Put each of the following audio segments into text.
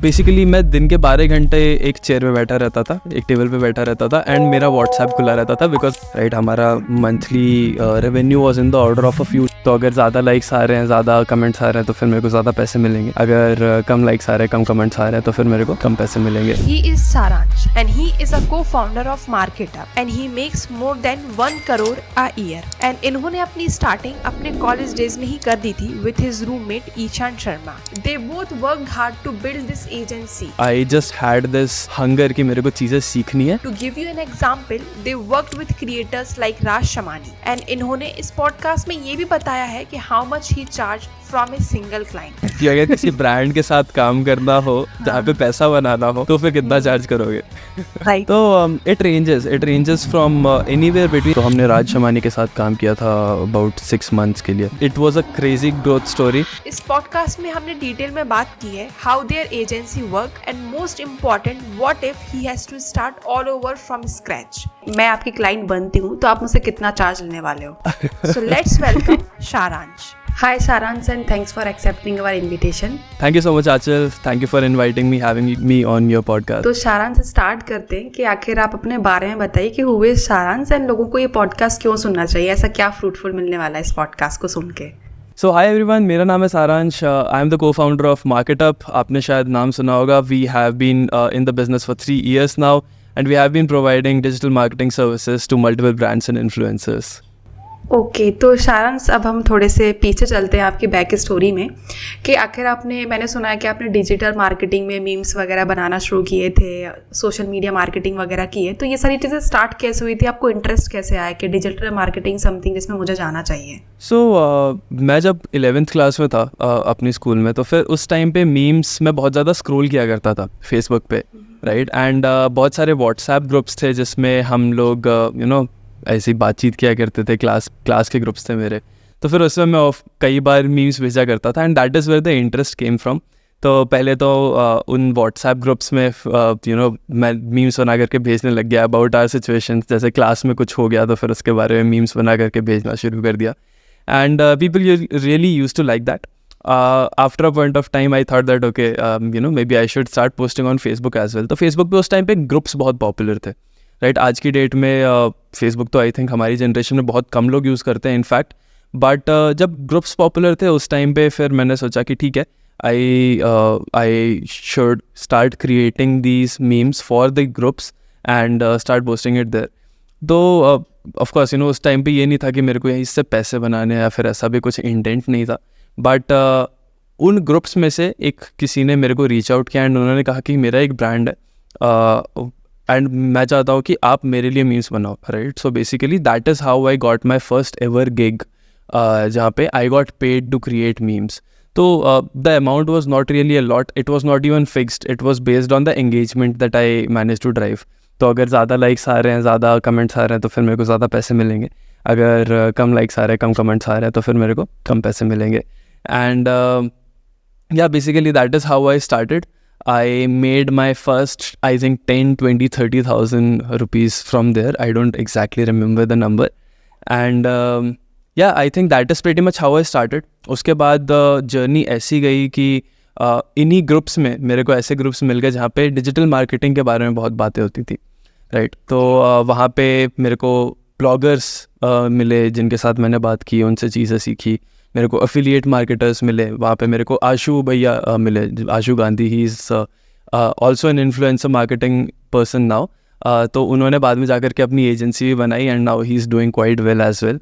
Basically मैं दिन के 12 घंटे एक चेयर पे बैठा रहता था, एक टेबल पे बैठा रहता था एंड मेरा व्हाट्सएप खुला रहता था बिकॉज राइट हमारा monthly revenue was in the order of a few. तो अगर ज़्यादा लाइक्स आ रहे हैं, ज़्यादा कमेंट्स आ रहे हैं तो फिर मेरे को ज़्यादा पैसे मिलेंगे, अगर कम लाइक्स आ रहे हैं, कम कमेंट्स आ रहे हैं तो फिर मेरे को कम पैसे मिलेंगे। He is Saransh and he is a co-founder of MarketUp and he makes more than 1 crore a year and इन्होंने अपनी स्टार्टिंग अपने कॉलेज डेज में ही कर दी थी with his roommate Ishan Sharma. They both worked hard to build this agency. I just had this hunger कि मेरे को चीज़ें सीखनी है। To give you an example, they worked with creators like Raj Shamani and इन्होंने इस पॉडकास्ट में ये भी बताया है कि how much he charged from a single client. कि अगर किसी ब्रांड के साथ काम करना हो जहाँ पे पैसा बनाना हो तो फिर कितना चार्ज करोगे? Right. तो it ranges from anywhere between. तो हमने राज शमानी के साथ काम किया था अबाउट 6 months के लिए। It was a crazy growth story. इस पॉडकास्ट में हमने डिटेल में बात की है how their agency work and most important what if he has to start all over from scratch. मैं आपकी क्लाइंट बनती हूँ तो आप मुझसे कितना चार्ज लेने वाले हो? सो लेट्स वेलकम सारांश। Hi Saransh and thanks for accepting our invitation. Thank you so much Achal. Thank you for inviting me, having me on your podcast. तो सारांश से स्टार्ट करते हैं कि आखिर आप अपने बारे में बताइए कि हुए सारांश एंड लोगों को ये पॉडकास्ट क्यों सुनना चाहिए, ऐसा क्या फ्रूटफुल मिलने वाला है इस पॉडकास्ट को सुन के? So hi everyone, मेरा नाम है सारांश। I am the co-founder of MarketUp. आपने शायद नाम सुना होगा। We have been in the business for 3 years now and we have been providing digital marketing services to multiple brands and influencers. Okay तो सारांश अब हम थोड़े से पीछे चलते हैं आपकी बैक स्टोरी में कि आखिर मैंने सुना है कि आपने डिजिटल मार्केटिंग में मीम्स वगैरह बनाना शुरू किए थे, सोशल मीडिया मार्केटिंग वगैरह की है। तो ये सारी चीज़ें स्टार्ट कैसे हुई थी, आपको इंटरेस्ट कैसे आया कि डिजिटल मार्केटिंग समथिंग जिसमें मुझे जाना चाहिए? मैं जब 11th क्लास में था अपनी स्कूल में, तो फिर उस टाइम पे मीम्स मैं बहुत ज़्यादा स्क्रॉल किया करता था फेसबुक पे, राइट। एंड बहुत सारे व्हाट्सएप ग्रुप्स थे जिसमें हम लोग ऐसी बातचीत किया करते थे, क्लास के ग्रुप्स थे मेरे। तो फिर उसमें मैं कई बार मीम्स भेजा करता था and that is where the interest came from. तो पहले तो उन व्हाट्सएप ग्रुप्स में मैं मीम्स बना करके भेजने लग गया अबाउट आवर सिचुएशंस। जैसे क्लास में कुछ हो गया तो फिर उसके बारे में मीम्स बना करके भेजना शुरू कर दिया and people really used to like that. After a point of time I thought that okay maybe I should start posting on Facebook as well. तो फेसबुक पे उस टाइम पे ग्रुप्स बहुत पॉपुलर थे, राइट। आज की date में Facebook तो आई थिंक हमारी जनरेशन में बहुत कम लोग यूज़ करते हैं इनफैक्ट, बट जब ग्रुप्स पॉपुलर थे उस टाइम पे फिर मैंने सोचा कि ठीक है, I should start creating these memes for the groups and start posting it there. तो ऑफ कोर्स उस टाइम पे ये नहीं था कि मेरे को इससे पैसे बनाने या फिर ऐसा भी कुछ इंटेंट नहीं था, बट उन ग्रुप्स में से एक किसी ने मेरे को रीच आउट किया एंड उन्होंने कहा कि मेरा एक ब्रांड है एंड मैं चाहता हूँ कि आप मेरे लिए मीम्स बनाओ, right. So basically that is how I got my first ever gig, जहाँ पे I got paid to create memes. तो the amount was not really a lot, it was not even fixed, it was based on the engagement that I manage to drive. तो अगर ज़्यादा likes आ रहे हैं, ज़्यादा comments आ रहे हैं तो फिर मेरे को ज़्यादा पैसे मिलेंगे, अगर कम लाइक्स आ रहे हैं, कम कमेंट्स आ रहे हैं तो फिर मेरे को कम पैसे मिलेंगे। एंड या basically that is how I started. I made my first, I think 10, 20, 30,000 rupees from there. I don't exactly remember the number. And yeah, I think that is pretty much how I started. उसके बाद journey ऐसी गई कि इन्हीं groups में मेरे को ऐसे ग्रुप्स मिल गए जहाँ पे डिजिटल मार्केटिंग के बारे में बहुत बातें होती थी, राइट। तो वहाँ पे मेरे को ब्लॉगर्स मिले जिनके साथ मैंने बात की, उनसे चीज़ें सीखी। मेरे को एफिलिएट मार्केटर्स मिले, वहाँ पे मेरे को आशु भैया मिले, Ashu Gandhi, he is also an influencer marketing person now. तो उन्होंने बाद में जाकर के अपनी एजेंसी भी बनाई and now he is doing quite well as well.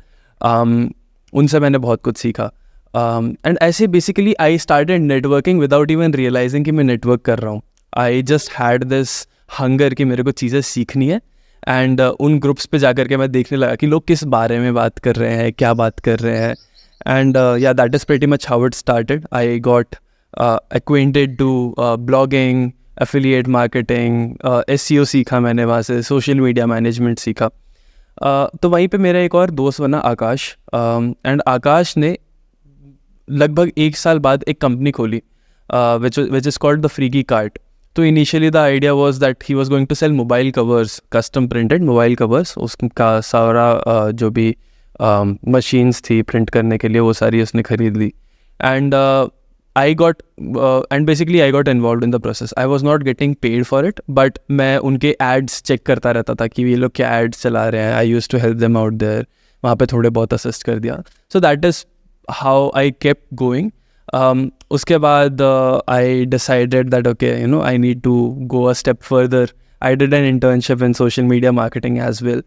उनसे मैंने बहुत कुछ सीखा एंड ऐसे basically I started networking without even realizing कि मैं नेटवर्क कर रहा हूँ। I just had this hunger कि मेरे को चीज़ें सीखनी है एंड उन ग्रुप्स पे जाकर के मैं देखने लगा कि लोग किस बारे में बात कर रहे हैं, क्या बात कर रहे हैं। And yeah, that is pretty much how it started. I got acquainted to blogging, affiliate marketing, SEO सीखा मैंने वहाँ से, social media management सीखा। तो वहीं पे मेरा एक और दोस्त बना आकाश, एंड आकाश ने लगभग 1 साल बाद एक कंपनी खोली which is called the Freaky Cart. तो initially the idea was that he was going to sell mobile covers, custom printed mobile covers. उसका सारा जो भी मशीन्स थी प्रिंट करने के लिए वो सारी उसने ख़रीद ली and I got and basically I got involved in the process. I was not getting paid for it, but मैं उनके ads check करता रहता था कि ये लोग क्या ads चला रहे हैं. I used to help them out there. वहाँ पे थोड़े बहुत assist कर दिया. So that is how I kept going. उसके बाद I decided that okay, I need to go a step further. I did an internship in social media marketing as well.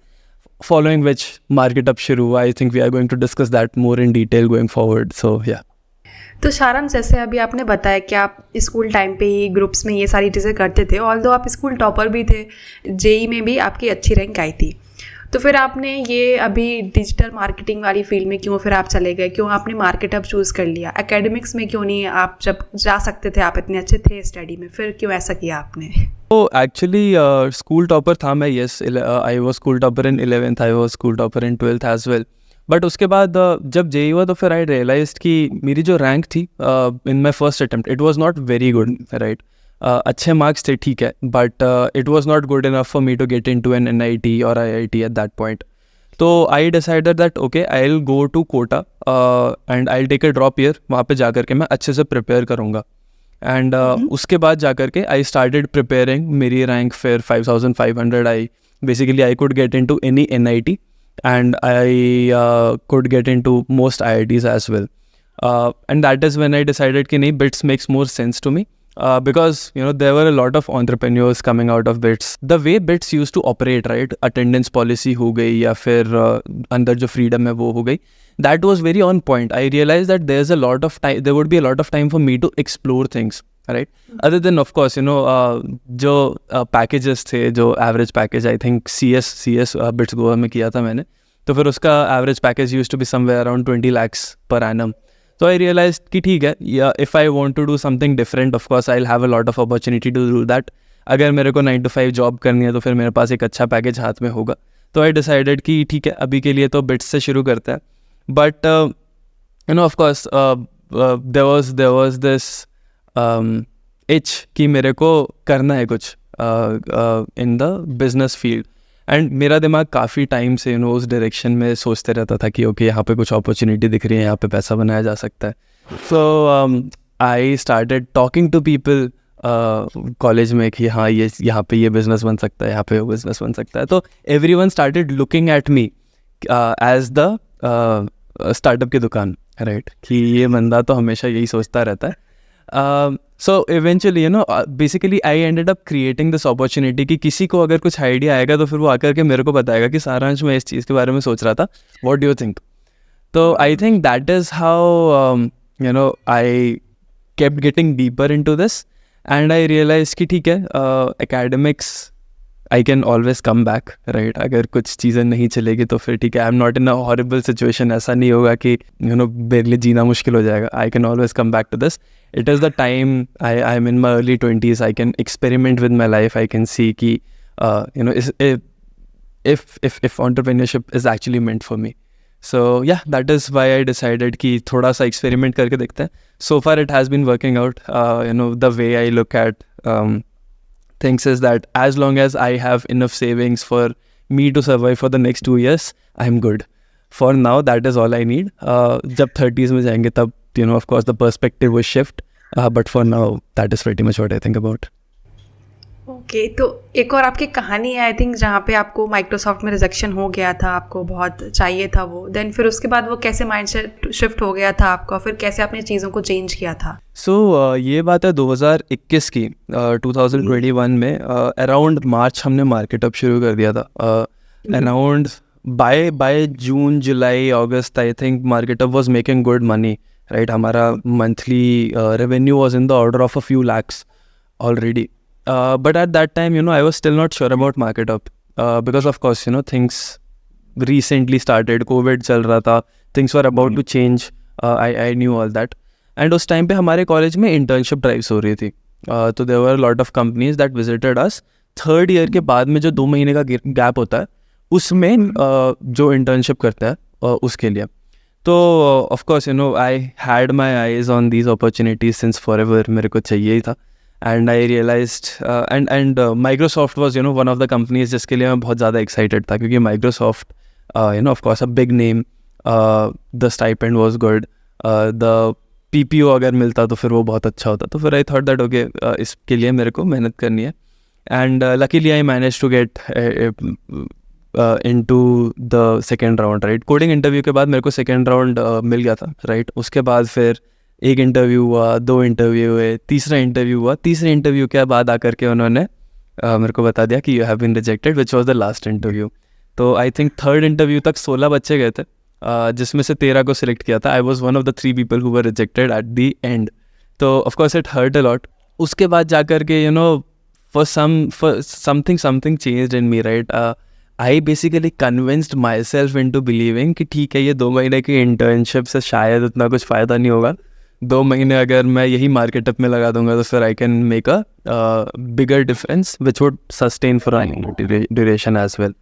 Following which Market Up शुरू हुआ. I think we are going to discuss that more in detail going forward. So yeah. तो सारांश, जैसे अभी आपने बताया कि आप स्कूल टाइम पे ही ग्रुप्स में ये सारी चीज़ें करते थे, ऑल्दो आप स्कूल टॉपर भी थे, जेई में भी आपकी अच्छी रैंक आई थी, तो फिर आपने ये अभी डिजिटल मार्केटिंग वाली फील्ड में क्यों फिर आप चले गए? क्यों आपने मार्केट अप चूज़ कर लिया? एकेडमिक्स में क्यों नहीं? आप जब जा सकते थे, आप इतने अच्छे थे स्टडी में, फिर क्यों ऐसा किया आपने? तो एक्चुअली स्कूल टॉपर था मैं. Yes, I was school topper in 11th, I was school topper in 12th as well. But उसके बाद जब जेई हुआ तो फिर आई रियलाइज कि मेरी जो रैंक थी in my first attempt, it was not very good, right. अच्छे मार्क्स थे, ठीक है, but it was not good enough for me to get in to an NIT और IIT एट दैट पॉइंट. तो I decided that okay, I will go to Kota and I will take a drop year. वहाँ पे जा करके मैं अच्छे से prepare करूँगा. एंड उसके बाद जा करके आई स्टार्टेड प्रिपेयरिंग. मेरी रैंक फिर 5500 आई. Basically I could get in to any NIT and I could get into most IITs as well. And that is when I decided कि नहीं, BITS makes more sense to me. Because there were a lot of entrepreneurs coming out of BITS. The way BITS used to operate, right, attendance policy हो गई या फिर अंदर जो freedom है वो हो गई, that was very on point. I realized that there would be a lot of time for me to explore things, right? Other than of course जो packages थे, जो average package I think CS BITS Goa में किया था मैंने, तो फिर उसका average package used to be somewhere around 20 lakhs per annum. So I realized कि ठीक है, if I want to do something different, of course I'll have a lot of opportunity to do that. अगर मेरे को 9 to 5 job करनी है तो फिर मेरे पास एक अच्छा पैकेज हाथ में होगा. तो I decided कि ठीक है, अभी के लिए तो BITS से शुरू करते हैं. But of course there was this itch कि मेरे को करना है कुछ in the business field. And मेरा दिमाग काफ़ी टाइम से उस डायरेक्शन में सोचते रहता था कि ओके, यहाँ पे कुछ अपॉर्चुनिटी दिख रही है, यहाँ पे पैसा बनाया जा सकता है. So I started talking to people college में कि हाँ, ये यहाँ पे ये बिज़नेस बन सकता है, यहाँ पे वो बिज़नेस बन सकता है. तो everyone started looking at me as the startup की दुकान, राइट, कि ये बंदा तो हमेशा यही सोचता रहता है. So eventually basically I ended up creating this opportunity कि किसी को अगर कुछ आइडिया आएगा तो फिर वो आकर के मेरे को बताएगा कि सारांश, मैं इस चीज़ के बारे में सोच रहा था, what do you think? तो I think that is how I kept getting deeper into this and I realized कि ठीक है, academics I can always come back, right? अगर कुछ चीज़ें नहीं चलेगी तो फिर ठीक है, I'm not in a horrible situation. ऐसा नहीं होगा कि मेरे लिए जीना मुश्किल हो जाएगा. I can always come back to this. It is the time I'm in my early 20s. I can experiment with my life. I can see कि if entrepreneurship is actually meant for me. So yeah, that is why I decided कि थोड़ा सा experiment करके देखते हैं. So far it has been working out. The way I look at things is that as long as I have enough savings for me to survive for the next 2 years, I'm good. For now, that is all I need. जब 30s में जाएंगे तब of course the perspective will shift. But for now, that is pretty much what I think about. Okay, तो एक और आपकी कहानी है आई थिंक, जहाँ पे आपको माइक्रोसॉफ्ट में रिजेक्शन हो गया था, आपको बहुत चाहिए था वो, देन फिर उसके बाद वो कैसे माइंडसेट शिफ्ट हो गया था आपका, फिर कैसे आपने चीज़ों को चेंज किया था? सो ये बात है 2021 की. 2021 में अराउंड मार्च हमने मार्केट अप शुरू कर दिया था. Around by June, July, August I think Marketup was making good money, right. हमारा monthly revenue was in the order of a few lakhs already. But at that time, I was still not sure about Market Up because of course, things recently started, COVID चल रहा था, things were about to change. I knew all that. And उस time पे हमारे college में internship drives हो रही थी. तो there were a lot of companies that visited us. Third year के बाद में जो 2 महीने का gap होता है, उसमें जो internship करता है उसके लिए. तो of course, I had my eyes on these opportunities since forever. मेरे को चाहिए ही था. And I realized and Microsoft was one of the companies जिसके लिए मैं बहुत ज़्यादा excited था, क्योंकि Microsoft of course a big name, the stipend was good, the PPO अगर मिलता तो फिर वो बहुत अच्छा होता. तो फिर आई थॉट दैट ओके इसके लिए मेरे को मेहनत करनी है. And luckily I manage to get into the second round, right. Coding interview के बाद मेरे को सेकेंड राउंड मिल गया था, राइट. उसके बाद फिर एक इंटरव्यू हुआ, 2 इंटरव्यू हुए, तीसरा इंटरव्यू हुआ. तीसरे इंटरव्यू के बाद आकर के उन्होंने मेरे को बता दिया कि you have been rejected, which was the last interview. तो आई थिंक थर्ड इंटरव्यू तक 16 बच्चे गए थे, जिसमें से 13 को सिलेक्ट किया था. I was one of the 3 people who were rejected at the end. तो of course it hurt a lot. उसके बाद जा कर के for something changed in me, right. I basically convinced myself into believing कि ठीक है, ये 2 महीने की इंटर्नशिप से शायद उतना कुछ फ़ायदा नहीं होगा. 2 महीने अगर मैं यही मार्केटअप में लगा दूंगा तो फिर I can make a bigger difference which would sustain for duration as well.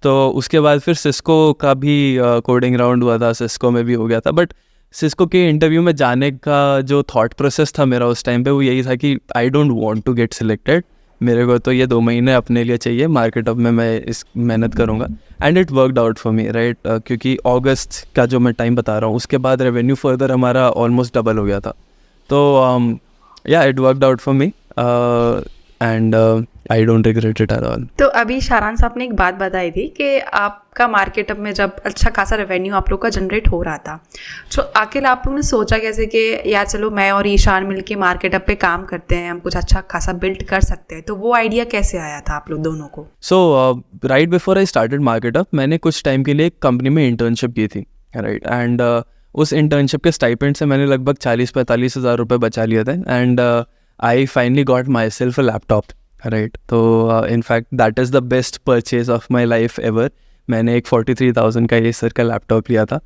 तो उसके बाद फिर सिस्को का भी कोडिंग राउंड हुआ था, सिस्को में भी हो गया था. बट सिस्को के इंटरव्यू में जाने का जो थॉट प्रोसेस था मेरा उस टाइम पे वो यही था कि I don't want to get selected. मेरे को तो ये 2 महीने अपने लिए चाहिए, मार्केटअप में मैं इस मेहनत करूँगा. And it worked out for me, right. क्योंकि अगस्त का जो मैं टाइम बता रहा हूँ उसके बाद रेवेन्यू फर्दर हमारा ऑलमोस्ट डबल हो गया था. तो या it worked out for me and I don't regret it at all. तो अभी शारांश आपने एक बात बताई थी कि आपका मार्केटअप में जब अच्छा खासा रेवेन्यू आप लोग का जनरेट हो रहा था, तो आखिर आप लोगों ने सोचा कैसे कि यार चलो मैं और ईशान मिलके मार्केटअप पे काम करते हैं, हम कुछ अच्छा खासा बिल्ड कर सकते हैं. तो वो आइडिया कैसे आया था आप लोग दोनों को? So right before I started Marketup मैंने कुछ टाइम के लिए एक कंपनी में इंटर्नशिप की थी, राइट. एंड उस इंटर्नशिप के स्टाइपेंड से मैंने लगभग 40-45 हज़ार रुपये बचा लिए थे. And I finally got myself a laptop, right. तो in fact that is the best purchase of my life ever. मैंने एक 43,000 का एसर का लैपटॉप लिया था.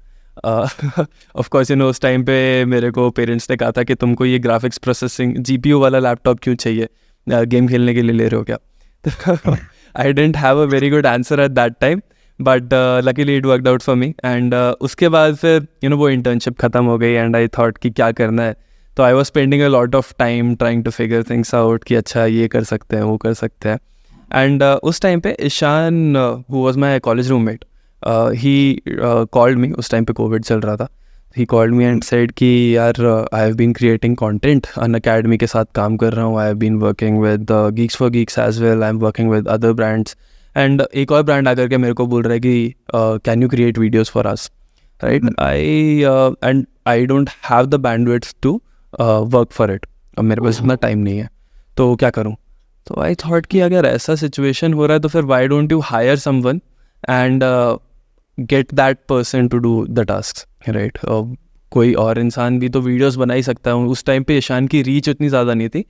ऑफ कोर्स उस टाइम पे मेरे को पेरेंट्स ने कहा था कि तुमको ये ग्राफिक्स प्रोसेसिंग GPU वाला लैपटॉप क्यों चाहिए, गेम खेलने के लिए ले रहे हो क्या? I didn't have a very good answer at that time, but luckily it worked out for me. And उसके बाद फिर वो इंटर्नशिप ख़त्म हो गई एंड आई थॉट कि क्या करना है. तो I was spending a lot of time trying to figure things out कि अच्छा ये कर सकते हैं, वो कर सकते हैं. एंड उस टाइम पे Ishan who was my college roommate, he called me. उस टाइम पे कोविड चल रहा था. He called me and said कि यार I have been creating content, Unacademy के साथ काम कर रहा हूँ. I have been working with Geeks for Geeks as well. I am working with other brands. And एक और ब्रांड आकर के मेरे को बोल रहा है कि can you create videos for us, right. And I don't have the bandwidth to work for it. अब मेरे पास इतना टाइम नहीं है, तो क्या करूँ. तो आई थॉट कि अगर ऐसा सिचुएशन हो रहा है तो फिर why don't you hire someone and get that person to do the task, right. कोई और इंसान भी तो वीडियोस बना ही सकता है. उस टाइम पे ईशान की रीच उतनी ज़्यादा नहीं थी,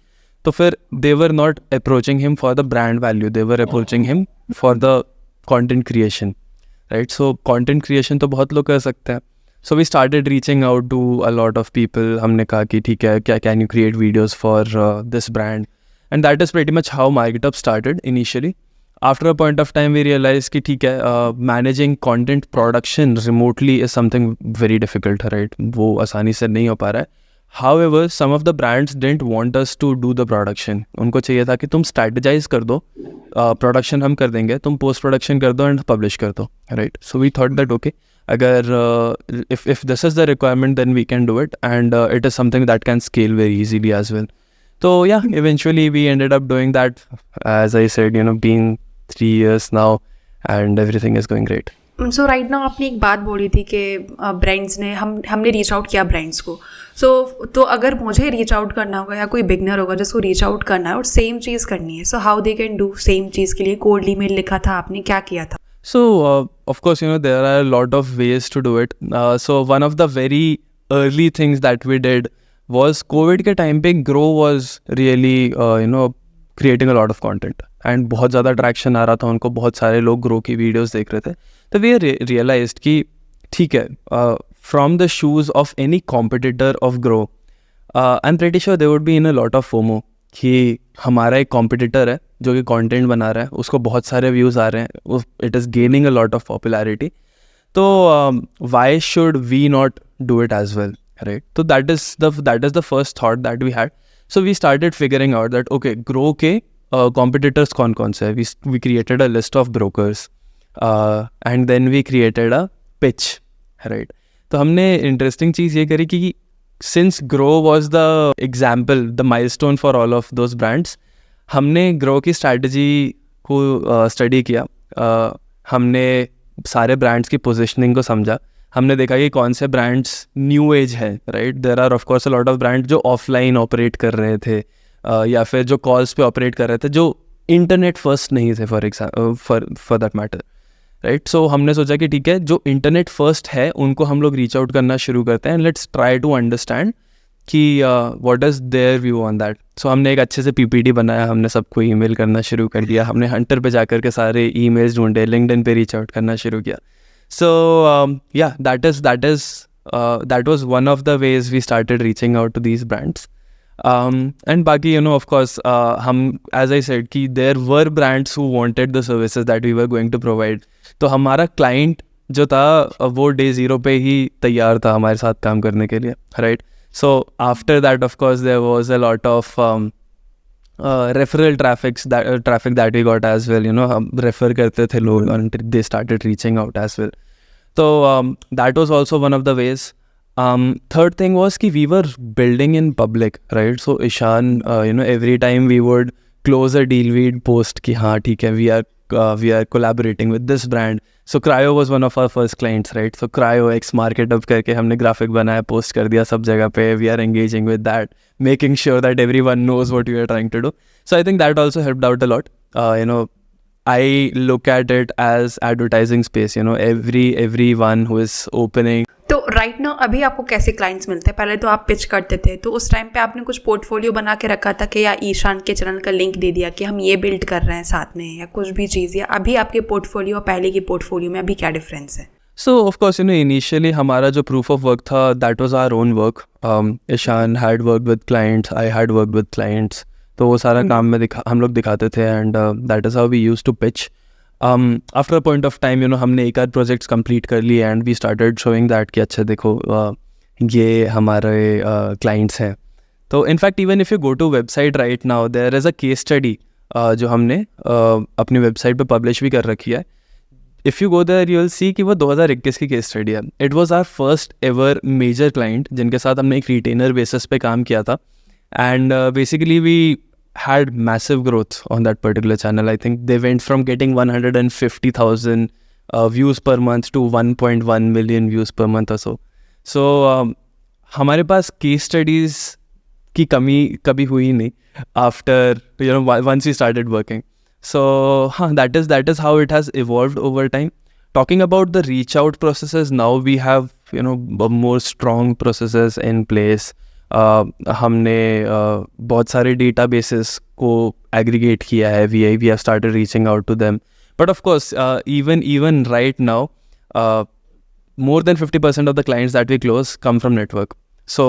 तो फिर they were not approaching him for the brand value, they were approaching him for the content creation, right. So content creation तो बहुत लोग कर सकते हैं. So we started reaching out to a lot of people. हमने कहा कि ठीक है, क्या can you create videos for this brand. And that is pretty much how Marketup started initially. After a point of time we realise कि ठीक है, managing content production remotely is something very difficult, right. वो आसानी से नहीं हो पा रहा है. However, some of the brands didn't want us to do the production. उनको चाहिए था कि तुम strategize कर दो, प्रोडक्शन हम कर देंगे, तुम पोस्ट प्रोडक्शन कर दो एंड पब्लिश कर दो, right. So we thought that okay, अगर if this is the requirement then we can do it, and it is something that can scale very easily as well. So yeah, eventually we ended up doing that. As I said, been 3 years now and everything is going great. So right now आपने एक बात बोली थी कि brands ने हमने reach out किया brands को. तो अगर मुझे रीच आउट करना होगा या कोई बिगनर होगा जिसको रीच आउट करना है और सेम चीज़ करनी है, so how they can do same चीज़ के लिए? कोल्ड ईमेल लिखा था आपने, क्या किया था? So, of course, there are a lot of ways to do it. So, one of the very early things that we did was COVID के time पे Grow was really, creating a lot of content. And बहुत ज़्यादा traction आ रहा था उनको, बहुत सारे लोग Grow की वीडियोस देख रहे थे. तो we realized कि ठीक है, from the shoes of any competitor of Grow, I'm pretty sure they would be in a lot of FOMO कि हमारा एक कॉम्पिटिटर है जो कि कंटेंट बना रहा है, उसको बहुत सारे व्यूज़ आ रहे हैं, it is gaining a lot of popularity. तो why should we not do it as well, right. तो that is the first thought that we had. So we started figuring out that okay, Groww के competitors कौन कौन से है. We created a list of brokers and then we created a pitch, right. तो हमने interesting चीज़ ये करी कि since Grow was the example, the milestone for all of those brands, हमने Grow की strategy को study किया. हमने सारे brands की positioning को समझा. हमने देखा कि कौन से brands new age है, right? There are of course a lot of brands जो offline operate कर रहे थे, या फिर जो calls पे operate कर रहे थे, जो internet first नहीं थे for that matter. Right so हमने सोचा कि ठीक है, जो इंटरनेट फर्स्ट है उनको हम लोग रीच आउट करना शुरू करते हैं, लेट्स ट्राई टू अंडरस्टैंड कि what is their view on that. So हमने एक अच्छे से पीपीटी बनाया, हमने सबको ईमेल करना शुरू कर दिया, हमने हंटर पे जाकर के सारे ईमेल्स ढूंढे, लिंक्डइन पे रीच आउट करना शुरू किया. So yeah that was one of the ways we started reaching out to these brands. And बाकी of course हम, as I said, कि there were brands who wanted the services that we were going to provide. तो हमारा client जो था वो day zero पे ही तैयार था हमारे साथ काम करने के लिए, right? So after that of course there was a lot of referral traffic that we got as well. हम refer करते थे लोग and they started reaching out as well. So that was also one of the ways. Third thing was कि we were building in public, right? So Ishan, every time we would close a deal, we'd post कि हाँ ठीक है, we are collaborating with this brand. So Cryo was one of our first clients, right? So Cryo X MarketUp करके हमने graphic बनाया, post कर दिया सब जगह पे. We are engaging with that, making sure that everyone knows what we are trying to do. So I think that also helped out a lot. I look at it as advertising space. Everyone who is opening. तो right now अभी आपको कैसे clients मिलते हैं? पहले तो आप pitch करते थे, तो उस टाइम पे आपने कुछ पोर्टफोलियो बना के रखा था कि या ईशान के चैनल का लिंक दे दिया कि हम ये बिल्ड कर रहे हैं साथ में, या कुछ भी चीज़, या अभी आपके पोर्टफोलियो और पहले की पोर्टफोलियो में अभी क्या डिफरेंस है? So of course initially हमारा जो proof of work था, that was our own work. Ishan had worked with clients, I had worked with clients. तो वो सारा काम में हम लोग दिखाते थे, and that is how we used to pitch. After a point of time हमने एक आध प्रोजेक्ट्स कंप्लीट कर लिए and we started showing that कि अच्छा देखो ये हमारे क्लाइंट्स हैं. तो in fact even if you go to website right now, there is a case study जो हमने अपनी वेबसाइट पे पब्लिश भी कर रखी है. If you go there you will see कि वो 2021 की केस स्टडी है. It was our first ever major client जिनके साथ हमने एक रिटेनर बेसिस पे काम किया था, and basically we had massive growth on that particular channel. I think they went from getting 150,000 views per month to 1.1 million views per month or so. So हमारे पास case studies की कमी कभी हुई नहीं after once we started working. So that is how it has evolved over time. Talking about the reach out processes, now we have more strong processes in place. हमने बहुत सारे databases को aggregate किया है. We have started reaching out to them, but of course even right now more than 50% of the clients that we close come from network. So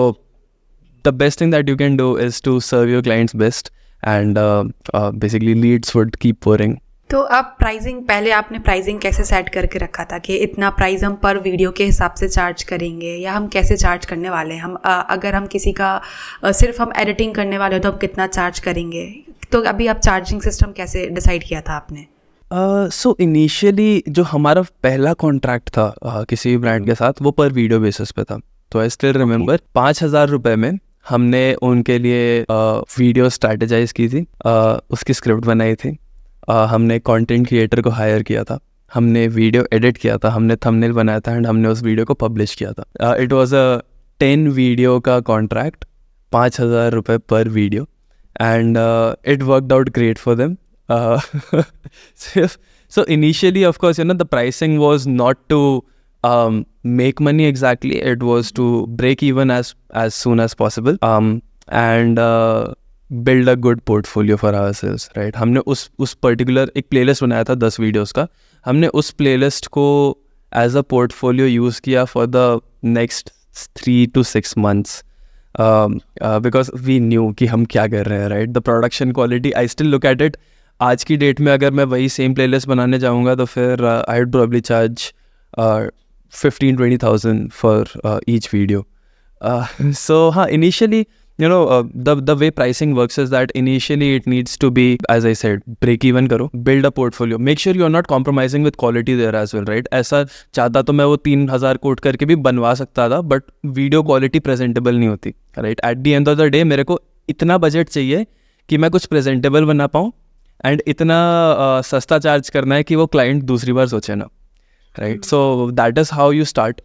the best thing that you can do is to serve your clients best, and basically leads would keep pouring. तो आप pricing, पहले आपने pricing कैसे set करके रखा था कि इतना प्राइस हम पर वीडियो के हिसाब से चार्ज करेंगे, या हम कैसे चार्ज करने वाले हैं? हम अगर हम किसी का सिर्फ हम एडिटिंग करने वाले हो तो हम कितना चार्ज करेंगे? तो अभी आप चार्जिंग सिस्टम कैसे डिसाइड किया था आपने? सो इनिशियली जो हमारा पहला कॉन्ट्रैक्ट था किसी भी ब्रांड के साथ, वो पर वीडियो बेसिस पे था. तो आई स्टिल रिमेंबर 5,000 रुपये में हमने उनके लिए वीडियो स्ट्रैटेजाइज की थी, उसकी स्क्रिप्ट बनाई थी, हमने कंटेंट क्रिएटर को हायर किया था, हमने वीडियो एडिट किया था, हमने थंबनेल बनाया था, एंड हमने उस वीडियो को पब्लिश किया था. इट वाज अ 10 वीडियो का कॉन्ट्रैक्ट, 5,000 रुपये पर video, and it worked out great for them. So initially of course the pricing was not to make money exactly, it was to break even as soon as possible, and build a good portfolio for ourselves, right? हमने उस particular एक playlist बनाया था 10 videos का. हमने उस playlist को as a portfolio use किया for the next 3 to 6 months, because we knew कि हम क्या कर रहे हैं, right? The production quality, I still look at it. आज की डेट में अगर मैं वही सेम प्लेलिस्ट बनाने जाऊँगा तो फिर I would probably charge 15-20,000 for each video. So initially the way pricing works is that initially it needs to be, as I said, break even करो, build a portfolio, make sure you are not compromising with quality there as well, right? ऐसा चाहता तो मैं वो 3,000 coat करके भी बनवा सकता था, बट वीडियो क्वालिटी प्रेजेंटेबल नहीं होती, right? At the end of the day मेरे को इतना बजट चाहिए कि मैं कुछ प्रेजेंटेबल बना पाऊँ, एंड इतना सस्ता चार्ज करना है कि वो क्लाइंट दूसरी बार सोचे ना, right? So that is how you start,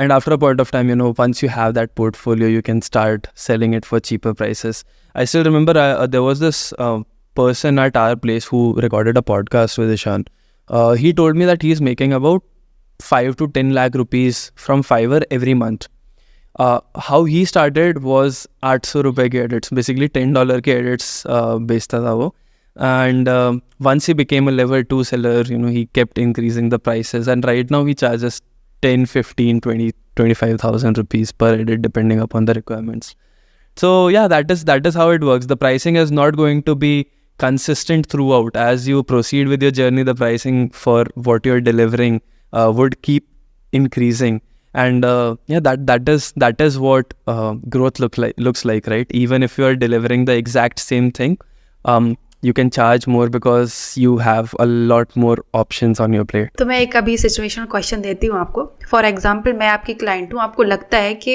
and after a point of time, once you have that portfolio, you can start selling it for cheaper prices. I still remember there was this person at our place who recorded a podcast with Ishan. He told me that he is making about 5 to 10 lakh rupees from Fiverr every month. How he started was 800 रुपए के edits, basically $10 के edits बेचता था वो. And once he became a level 2 seller, he kept increasing the prices, and right now he charges 10, 15, 20, 25,000 rupees per edit depending upon the requirements. So yeah, that is how it works. The pricing is not going to be consistent throughout. As you proceed with your journey, the pricing for what you're delivering would keep increasing. And yeah, that is what growth looks like, right? Even if you are delivering the exact same thing, you can charge more because you have a lot more options on your plate. तो मैं एक अभी situational question देती हूँ आपको. For example मैं आपकी client हूँ, आपको लगता है कि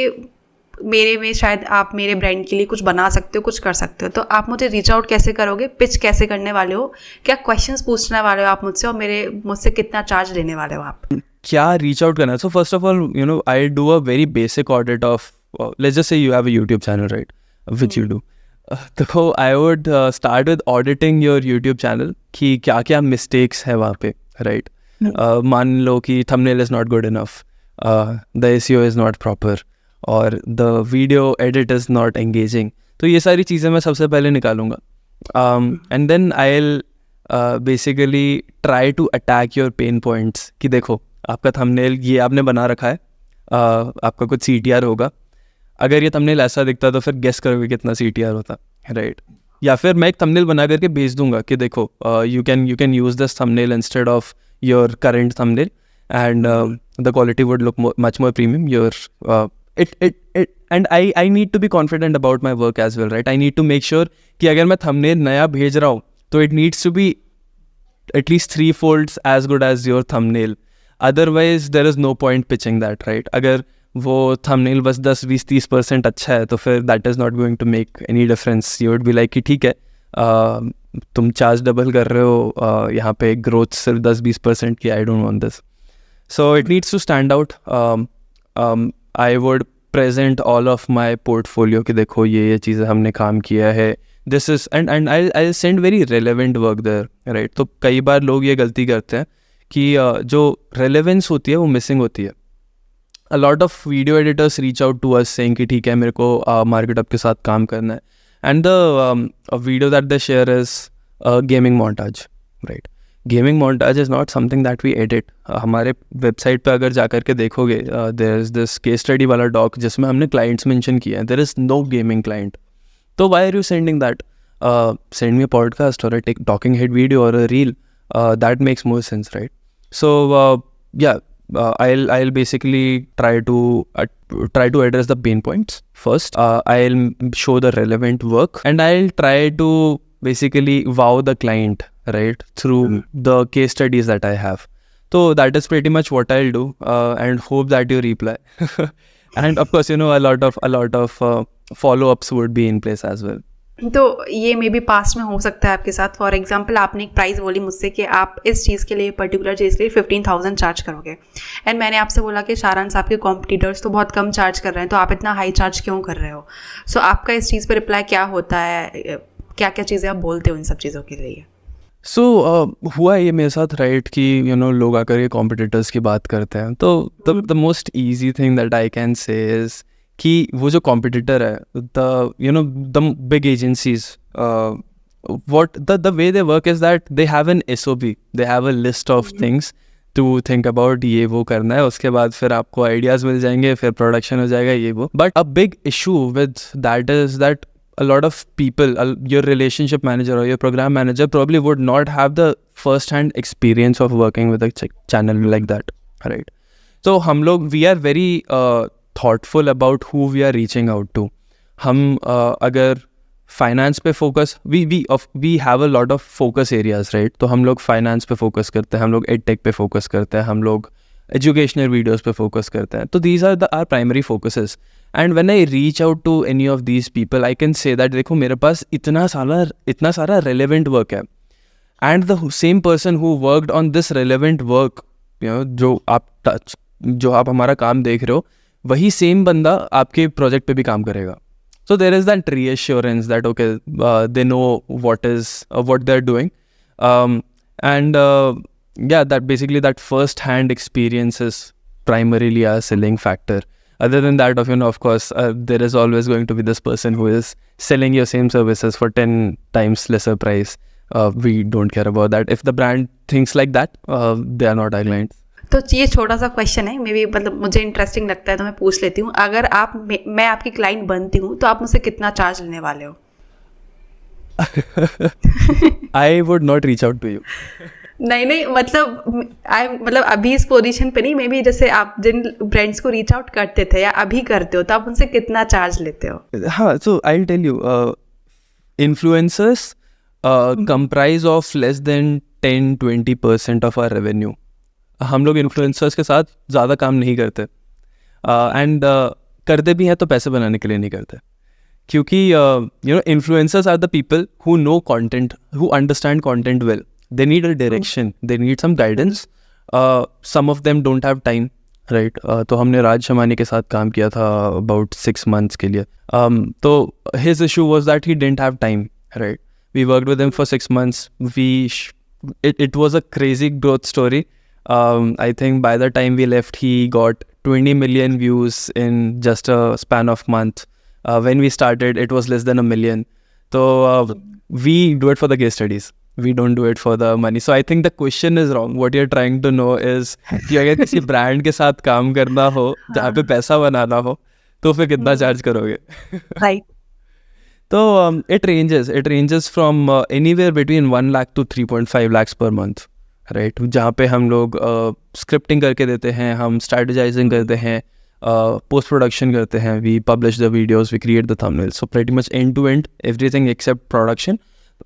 मेरे में शायद आप मेरे ब्रांड के लिए कुछ बना सकते हो, कुछ कर सकते हो, तो आप मुझे रीच आउट कैसे करोगे? पिच कैसे करने वाले हो? क्या क्वेश्चंस पूछने वाले हो आप मुझसे, और मुझसे कितना चार्ज लेने वाले हो आप? क्या रीच आउट करना है? So first of all, I do a very basic audit of, let's just say you have a YouTube channel, right, which you do. तो I would start with auditing your YouTube channel कि क्या क्या mistakes है वहाँ पे, right? मान लो कि thumbnail is not good enough, the SEO is not proper, और the video edit is not engaging. तो ये सारी चीज़ें मैं सबसे पहले निकालूंगा, and then I will basically try to attack your pain points कि देखो आपका थंबनेल ये आपने बना रखा है, आपका कुछ CTR होगा. अगर ये थंबनेल ऐसा दिखता तो फिर गेस करोगे कितना CTR होता, राइट? या फिर मैं एक थंबनेल बना करके भेज दूंगा कि देखो you can use this thumbnail instead of your current thumbnail, and the quality would look much more premium. Your and I need to be confident about my work as well, right? I need to make sure कि अगर मैं thumbnail नया भेज रहा हूँ तो it needs to be at least 3 folds as good as your thumbnail. Otherwise there is no point pitching that, right? अगर वो thumbnail बस 10, 20, 30% अच्छा है तो फिर that is not going to make any difference. You would be like कि ठीक है, तुम चार्ज डबल कर रहे हो, यहाँ पे ग्रोथ सिर्फ 10-20% की, I don't want this. So it needs to stand out. I would present all of my portfolio कि देखो ये चीज़ें हमने काम किया है. This is and I'll send very relevant work there, right? तो कई बार लोग ये गलती करते हैं कि जो relevance होती है वो missing होती है. A lot of video editors reach out to us saying कि ठीक है मेरे को MarketUp के साथ काम करना है, and the video that they share is a gaming montage, right? Gaming montage is not something that we edit. हमारे वेबसाइट पे अगर जा कर के देखोगे, there is this case study वाला डॉक जिसमें हमने क्लाइंट्स मेंशन किए हैं. There is no gaming client. तो why are you sending that? Send me a podcast or a talking head video or a reel. That makes more sense, right? So yeah, I'll basically try to address the pain points first. I'll show the relevant work, and I'll try to basically wow the client, right, through the case studies that I have. So that is pretty much what I'll do, and hope that you reply. And of course, a lot of follow-ups would be in place as well. तो ये may be past में हो सकता है आपके साथ. For example आपने एक प्राइस बोली मुझसे कि आप इस चीज़ के लिए, पर्टिकुलर चीज़ के लिए 15,000 चार्ज करोगे, एंड मैंने आपसे बोला कि सारांश आपके कॉम्पिटिटर्स तो बहुत कम चार्ज कर रहे हैं, तो आप इतना हाई चार्ज क्यों कर रहे हो? सो आपका इस चीज़ पर रिप्लाई क्या होता है? क्या क्या चीज़ें आप बोलते हो इन सब चीज़ों के लिए? सो हुआ ये मेरे साथ, राइट, कि लोग आकर के कॉम्पिटिटर्स की बात करते हैं. तो the most easy thing that I can से इज़ कि वो जो कॉम्पिटिटर है, the big agencies, what the way they work is that they have an SOP, they have a list of things to think about. ये वो करना है, उसके बाद फिर आपको आइडियाज़ मिल जाएंगे, फिर प्रोडक्शन हो जाएगा, ये वो. But a big issue with that is that a lot of people, your relationship manager or your program manager probably would not have the first-hand experience of working with a channel like that, right? So we are very thoughtful about who we are reaching out to. हम अगर finance पे focus we have a lot of focus areas right, तो हम लोग finance पे focus करते हैं, हम लोग एडटेक पे फोकस करते हैं, हम लोग एजुकेशनल वीडियोस पे फोकस करते हैं, तो these are the are primary focuses. And when I reach out to any of these people I can say that देखो मेरे पास इतना सारा रेलेवेंट वर्क है, and the same person who worked on this relevant work, जो आप हमारा काम देख रहे हो, वही सेम बंदा आपके प्रोजेक्ट पे भी काम करेगा. So there is that reassurance that okay, they know what they're doing, and yeah, that basically that first-hand experience is primarily a selling factor. Other than that, of course, there is always going to be this person who is selling your same services for 10 times lesser price. We don't care about that. If the brand thinks like that, they are not our clients. तो ये छोटा सा question है, may be मतलब मुझे interesting लगता है तो मैं पूछ लेती हूँ. अगर मैं आपकी क्लाइंट बनती हूँ तो आप मुझसे कितना चार्ज लेने वाले हो? I would not reach out to you. नहीं मतलब अभी इस पोजीशन पे नहीं, मे बी जैसे आप जिन ब्रांड्स को रीच आउट करते थे या अभी करते हो, तो आप उनसे कितना चार्ज लेते हो? हाँ, so I'll tell you, influencers comprise of less than 10-20% of our revenue. हम लोग इन्फ्लुएंसर्स के साथ ज़्यादा काम नहीं करते, एंड करते भी हैं तो पैसे बनाने के लिए नहीं करते, क्योंकि influencers are the people who know content, who understand content well. They need a direction, they need some guidance. Some of them don't have time right. तो हमने राज शमानी के साथ काम किया था अबाउट 6 months के लिए. तो his issue was that he didn't have time right. We worked with him for 6 months. It was a crazy growth story. I think by the time we left, he got 20 million views in just a span of month. When we started, it was less than 1 million. So we do it for the case studies. We don't do it for the money. So I think the question is wrong. What you're trying to know is कि अगर किसी brand के साथ काम करना हो जहाँ पे पैसा बनाना हो, तो फिर कितना चार्ज करोगे? Right. तो it ranges from anywhere between 1 lakh to 3.5 lakhs per month. Right, जहाँ पे हम लोग स्क्रिप्टिंग करके देते हैं, हम स्ट्रेटजाइजिंग करते हैं, पोस्ट प्रोडक्शन करते हैं, we publish the videos, we create the thumbnails. So pretty much end to end everything except production.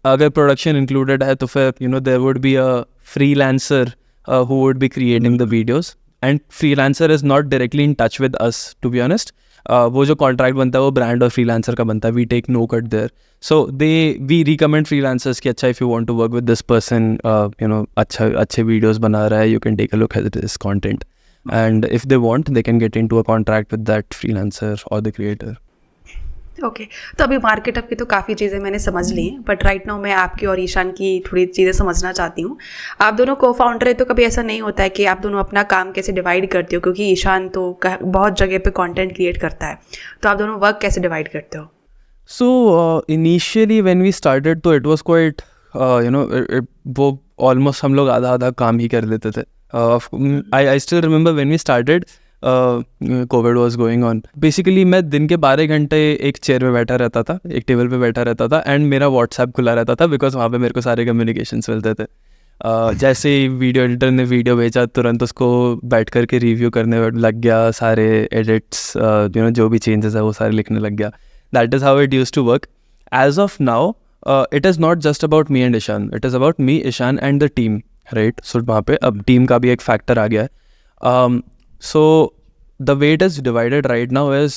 अगर प्रोडक्शन इंक्लूडेड है तो फिर there would be a freelancer who would be creating the videos, and freelancer is not directly in touch with us to be honest. वो जो contract बनता है वो brand और फ्रीलांसर का बनता है. We take no cut there. So we recommend freelancers कि अच्छा, if you want to work with this person, अच्छे वीडियोस बना रहा है, you can take a look at this content, and if they want they can get into a contract with that freelancer और the creator. Okay, तो अभी market up की तो काफ़ी चीज़ें मैंने समझ ली हैं, बट राइट नाउ मैं आपकी और ईशान की थोड़ी चीज़ें समझना चाहती हूँ. आप दोनों को फाउंडर है, तो कभी ऐसा नहीं होता है कि आप दोनों अपना काम कैसे डिवाइड करते हो? क्योंकि ईशान तो बहुत जगह पे कंटेंट क्रिएट करता है, तो आप दोनों वर्क कैसे डिवाइड करते हो? So initially when we started, तो it was quite वो almost हम लोग आधा काम ही कर लेते थे. I still remember when we started, Covid was going on. Basically मैं दिन के 12 घंटे एक चेयर पे बैठा रहता था, एक टेबल पे बैठा रहता था, एंड मेरा व्हाट्सएप खुला रहता था, बिकॉज वहाँ पे मेरे को सारे कम्युनिकेशंस मिलते थे. जैसे ही वीडियो एडिटर ने वीडियो भेजा, तुरंत उसको बैठ कर के रिव्यू करने लग गया, सारे एडिट्स जो भी चेंजेस है वो सारे लिखने लग गया. That is how it used to work. As of now it is not just about me and Ishan, it is about me, Ishan and the team right. So वहाँ पे अब टीम का भी एक फैक्टर आ गया है. So the way it is divided right now is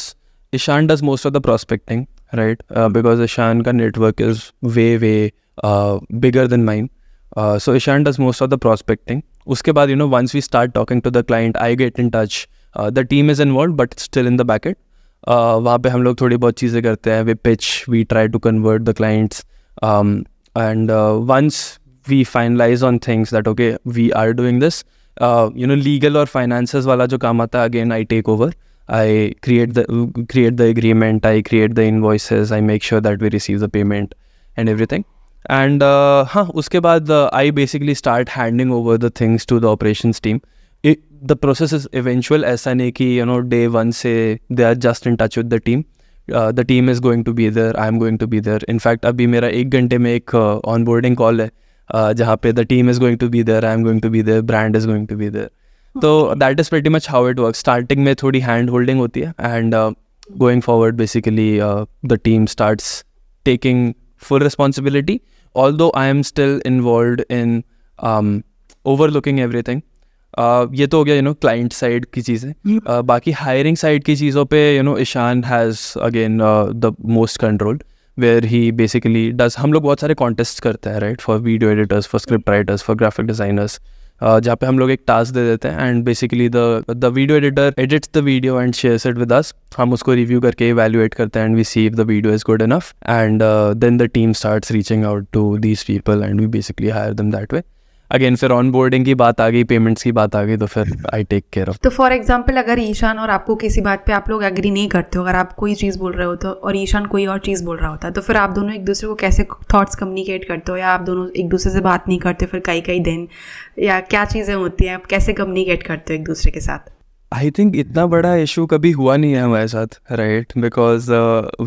Ishan does most of the prospecting, right? Because Ishan ka network is way bigger than mine. So Ishan does most of the prospecting. Uske baad, once we start talking to the client, I get in touch. The team is involved, but it's still in the back end. वहाँ पे हम लोग थोड़ी बहुत चीज़ें करते हैं. We pitch, we try to convert the clients. And once we finalize on things that, okay, we are doing this, legal और finances वाला जो काम आता है, again I take over. I create the agreement, I create the invoices, I make sure that we receive the payment and everything. And उसके बाद I basically start handing over the things to the operations team. The process is eventual. ऐसा नहीं कि day one से they are just in touch with the team. The team is going to be there, I am going to be there. In fact अभी मेरा 1 घंटे में एक onboarding call है, जहाँ पे the team is going to be there, I am going to be there, brand is going to be there. तो that is pretty much how it works. Starting में थोड़ी hand holding होती है, and Going forward, basically, the team starts taking full responsibility. Although I am still involved in overlooking everything. ये तो हो गया client side की चीज़ें. बाकी hiring side की चीज़ों पे Ishan has again the most control, where he basically does. हम लोग बहुत सारे contests करते हैं, right, for video editors, for script writers, for graphic designers, जहाँ पे हम लोग एक टास्क दे देते हैं and basically the video editor edits the video and shares it with us. हम उसको रिव्यू करके इवैल्यूएट करते हैं and we see if the video is good enough, and then the team starts reaching out to these people and we basically hire them that way. Again फिर onboarding की बात आ गई, payments की बात आ गई, तो फिर आई टेक केयर ऑफ. तो फॉर एग्जांपल अगर ईशान और आपको किसी बात पे आप लोग एग्री नहीं करते हो, अगर आप कोई चीज़ बोल रहे हो तो और ईशान कोई और चीज़ बोल रहा होता है, तो फिर आप दोनों एक दूसरे को कैसे थॉट्स कम्युनिकेट करते हो, या आप दोनों एक दूसरे से बात नहीं करते फिर कई दिन, या क्या चीज़ें होती हैं, आप कैसे कम्युनिकेट करते हो एक दूसरे के साथ? आई थिंक इतना बड़ा इशू कभी हुआ नहीं है हमारे साथ, right, because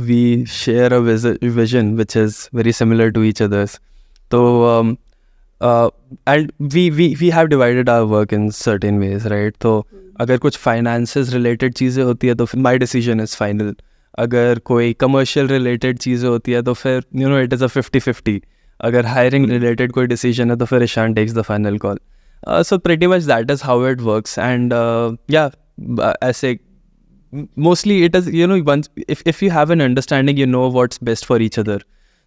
we share a vision which is very similar to each others. तो and we have divided our work in certain ways, right? तो अगर कुछ finances related चीज़ें होती है तो फिर my decision is final. अगर कोई commercial related चीज़ें होती है तो फिर it is a 50-50. अगर hiring related कोई decision है तो फिर Ishan takes the final call. So pretty much that is how it works. And ऐसे mostly it is once if you have an understanding, you know what's best for each other.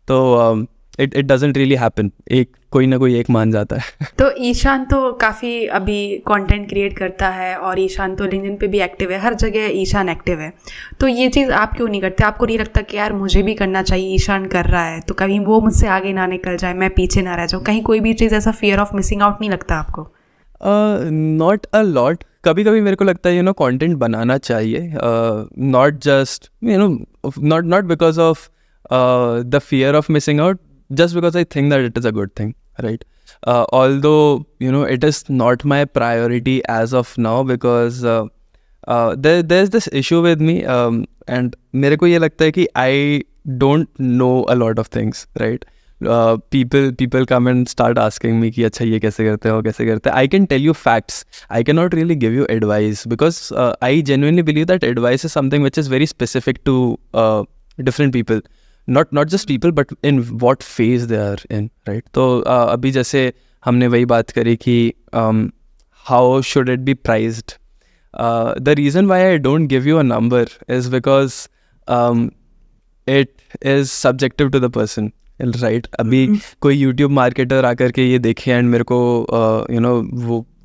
तो it doesn't really happen. एक कोई ना कोई एक मान जाता है. तो ईशान तो काफ़ी अभी कंटेंट क्रिएट करता है और ईशान तो लिंक्डइन पे भी एक्टिव है, हर जगह ईशान एक्टिव है. तो ये चीज़ आप क्यों नहीं करते? आपको नहीं लगता कि यार मुझे भी करना चाहिए, ईशान कर रहा है तो कहीं वो मुझसे आगे ना निकल जाए, मैं पीछे ना रह जाऊँ? कहीं कोई भी चीज़ ऐसा फियर ऑफ मिसिंग आउट नहीं लगता आपको? Not a lot. कभी कभी मेरे को लगता है कंटेंट बनाना चाहिए, not just not because of the fear of missing out, just because I think that it is a good thing, right? Although it is not my priority as of now, because there's this issue with me, and मेरे को ये लगता है कि I don't know a lot of things, right? People come and start asking me कि अच्छा ये कैसे करते हो, कैसे करते हैं. I can tell you facts. I cannot really give you advice, because I genuinely believe that advice is something which is very specific to different people. Not just people, but in what phase they are in, right? तो अभी जैसे हमने वही बात करी कि how should it be priced? The reason why I don't give you a number is because it is subjective to the person, right? अभी कोई YouTube marketer आकर के ये देखे एंड मेरे को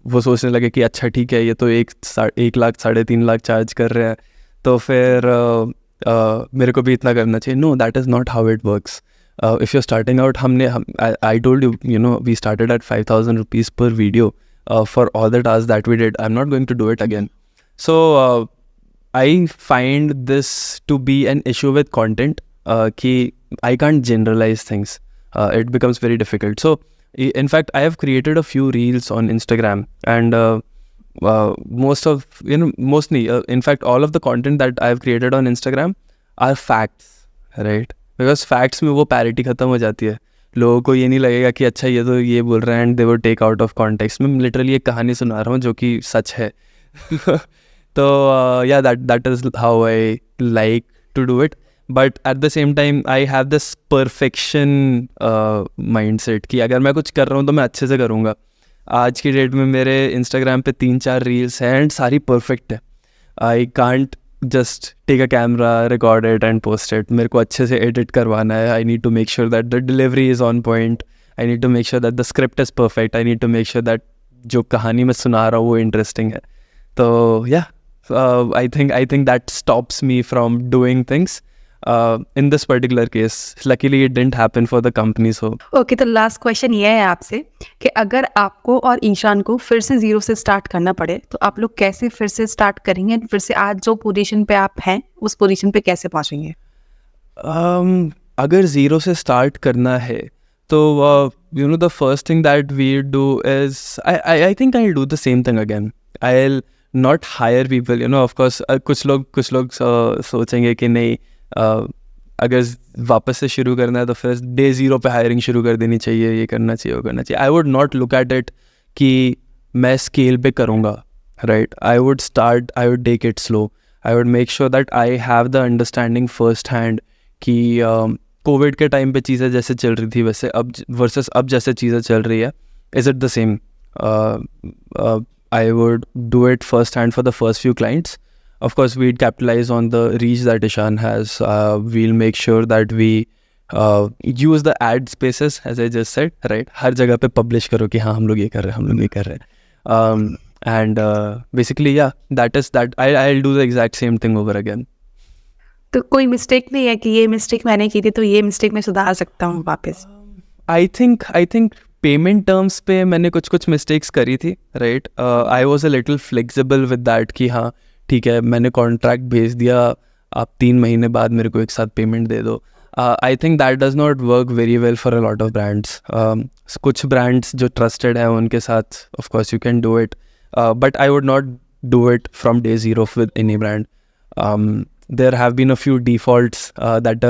वो सोचने लगे कि अच्छा ठीक है, ये तो 1 लाख 3.5 लाख चार्ज कर रहे हैं, तो फिर मेरे को भी इतना करना चाहिए. No, that is not how it works. If you starting out, I told you we started at 5,000 rupees per video for all the task that we did. I am not going to do it again. So I find this to be an issue with content कि I can't generalize things. It becomes very difficult. So in fact, I have created a few reels on Instagram, and mostly in fact all of the content that I have created on Instagram are facts, right? Because facts में वो parity ख़त्म हो जाती है. लोगों को ये नहीं लगेगा कि अच्छा ये तो ये बोल रहे हैं and they will take out of context. मैं literally एक कहानी सुना रहा हूँ जो कि सच है. तो yeah, that is how I like to do it. But at the same time, I have this perfection mindset कि अगर मैं कुछ कर रहा हूँ तो मैं अच्छे से करूँगा. आज की डेट में मेरे इंस्टाग्राम पे 3-4 रील्स हैं एंड सारी परफेक्ट है. I can't just take a camera, record it and post it. मेरे को अच्छे से एडिट करवाना है. I need to make sure that the delivery is on point. I need to make sure that the script is perfect. I need to make sure that जो कहानी मैं सुना रहा हूँ वो इंटरेस्टिंग है. तो या आई think that stops me from doing things. In this particular case, luckily it didn't happen for the company. So okay, तो लास्ट क्वेश्चन ये है आपसे कि अगर आपको और ईशान को फिर से जीरो से स्टार्ट करना पड़े तो आप लोग कैसे फिर से स्टार्ट करेंगे? फिर से आज जो पोजीशन पे आप हैं उस पोजीशन पे कैसे पहुंचेंगे? अगर ज़ीरो से स्टार्ट करना है तो the first thing that we do is I think I'll do the same thing again. I'll not hire people. Of course कुछ लोग सोचेंगे कि नहीं, अगर वापस से शुरू करना है तो फिर डे ज़ीरो पे हायरिंग शुरू कर देनी चाहिए, ये करना चाहिए, वो करना चाहिए. I would not look at it कि मैं स्केल पे करूँगा, right? I would take it slow. I would make sure that I have the understanding first hand कि कोविड के टाइम पे चीज़ें जैसे चल रही थी वैसे अब वर्सेस अब जैसे चीज़ें चल रही है, is it the same? I would do it first hand for the first few clients. Of course, we'd capitalize on the reach that Ishan has. We'll make sure that we use the ad spaces, as I just said, right? हर जगह पे publish करो कि हाँ हम लोग ये कर रहे हैं, हम लोग ये कर रहे हैं. And basically, yeah, that is that. I'll do the exact same thing over again. तो कोई मिस्टेक नहीं है कि ये मिस्टेक मैंने की थी तो ये मिस्टेक मैं सुधार सकता हूँ वापस? I think पेमेंट टर्म्स पे मैंने कुछ मिस्टेक्स करी थी, right. I was a little flexible with that कि हाँ ठीक है, मैंने कॉन्ट्रैक्ट भेज दिया, आप 3 महीने बाद मेरे को एक साथ पेमेंट दे दो. I think that does not work very well for a lot of brands. कुछ ब्रांड्स जो ट्रस्टेड है उनके साथ of course you can do it, but I would not do it from day zero with any brand. There have been a few defaults that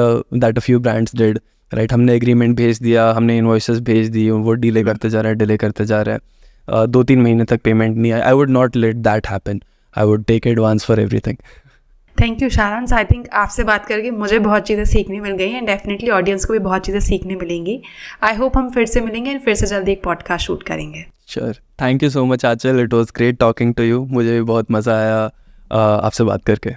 a few brands did, right. हमने agreement भेज दिया, हमने invoices भेज दी, वो delay करते जा रहे हैं, 2-3 महीने तक पेमेंट नहीं आई. I would not let that happen. I would take advance for everything. Thank you शारंस. आई थिंक आपसे बात करके मुझे बहुत चीज़ें सीखने मिल गई एंड डेफिनेटली ऑडियंस को भी बहुत चीज़ें सीखने मिलेंगी. आई होप हम फिर से मिलेंगे एंड फिर से जल्दी एक पॉडकास्ट शूट करेंगे. Sure. Thank you so much Aanchal. It was great talking to you. मुझे भी बहुत मज़ा आया आपसे बात करके.